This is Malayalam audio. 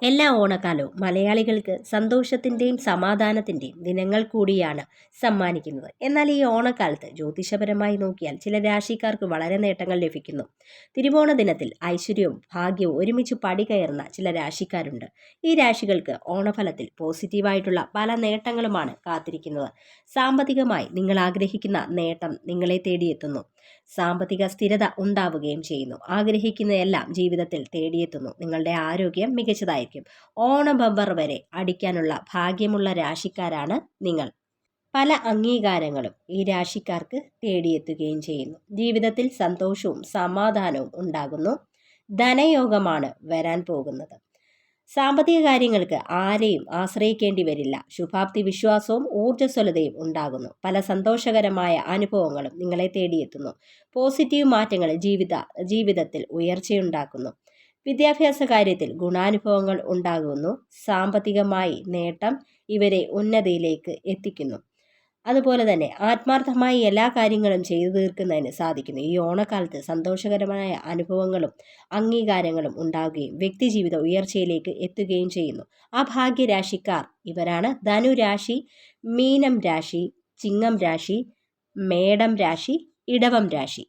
എല്ലാ ഓണക്കാലവും മലയാളികൾക്ക് സന്തോഷത്തിൻ്റെയും സമാധാനത്തിൻ്റെയും ദിനങ്ങൾ കൂടിയാണ് സമ്മാനിക്കുന്നത്. എന്നാൽ ഈ ഓണക്കാലത്ത് ജ്യോതിഷപരമായി നോക്കിയാൽ ചില രാശിക്കാർക്ക് വളരെ നേട്ടങ്ങൾ ലഭിക്കുന്നു. തിരുവോണ ദിനത്തിൽ ഐശ്വര്യവും ഭാഗ്യവും ഒരുമിച്ച് പടികയറുന്ന ചില രാശിക്കാരുണ്ട്. ഈ രാശികൾക്ക് ഓണഫലത്തിൽ പോസിറ്റീവായിട്ടുള്ള പല നേട്ടങ്ങളുമാണ് കാത്തിരിക്കുന്നത്. സാമ്പത്തികമായി നിങ്ങൾ ആഗ്രഹിക്കുന്ന നേട്ടം നിങ്ങളെ തേടിയെത്തുന്നു. സാമ്പത്തിക സ്ഥിരത ഉണ്ടാവുകയും ചെയ്യുന്നു. ആഗ്രഹിക്കുന്നതെല്ലാം ജീവിതത്തിൽ തേടിയെത്തുന്നു. നിങ്ങളുടെ ആരോഗ്യം മികച്ചതായിരിക്കും. ഓണം ബമ്പർ വരെ അടിക്കാനുള്ള ഭാഗ്യമുള്ള രാശിക്കാരാണ് നിങ്ങൾ. പല അംഗീകാരങ്ങളും ഈ രാശിക്കാർക്ക് തേടിയെത്തുകയും ചെയ്യുന്നു. ജീവിതത്തിൽ സന്തോഷവും സമാധാനവും ഉണ്ടാകുന്നു. ധനയോഗമാണ് വരാൻ പോകുന്നത്. സാമ്പത്തിക കാര്യങ്ങൾക്ക് ആരെയും ആശ്രയിക്കേണ്ടി വരില്ല. ശുഭാപ്തി വിശ്വാസവും ഊർജ്ജസ്വലതയും ഉണ്ടാകുന്നു. പല സന്തോഷകരമായ അനുഭവങ്ങളും നിങ്ങളെ തേടിയെത്തുന്നു. പോസിറ്റീവ് മാറ്റങ്ങൾ ജീവിതത്തിൽ ഉയർച്ചയുണ്ടാക്കുന്നു. വിദ്യാഭ്യാസ കാര്യത്തിൽ ഗുണാനുഭവങ്ങൾ ഉണ്ടാകുന്നു. സാമ്പത്തികമായി നേട്ടം ഇവരെ ഉന്നതിയിലേക്ക് എത്തിക്കുന്നു. അതുപോലെ തന്നെ ആത്മാർത്ഥമായി എല്ലാ കാര്യങ്ങളും ചെയ്തു തീർക്കുന്നതിന് സാധിക്കുന്നു. ഈ ഓണക്കാലത്ത് സന്തോഷകരമായ അനുഭവങ്ങളും അംഗീകാരങ്ങളും ഉണ്ടാവുകയും വ്യക്തിജീവിത ഉയർച്ചയിലേക്ക് എത്തുകയും ചെയ്യുന്നു. ആ ഭാഗ്യരാശിക്കാർ ഇവരാണ്: ധനുരാശി, മീനം രാശി, ചിങ്ങം രാശി, മേടം രാശി, ഇടവം രാശി.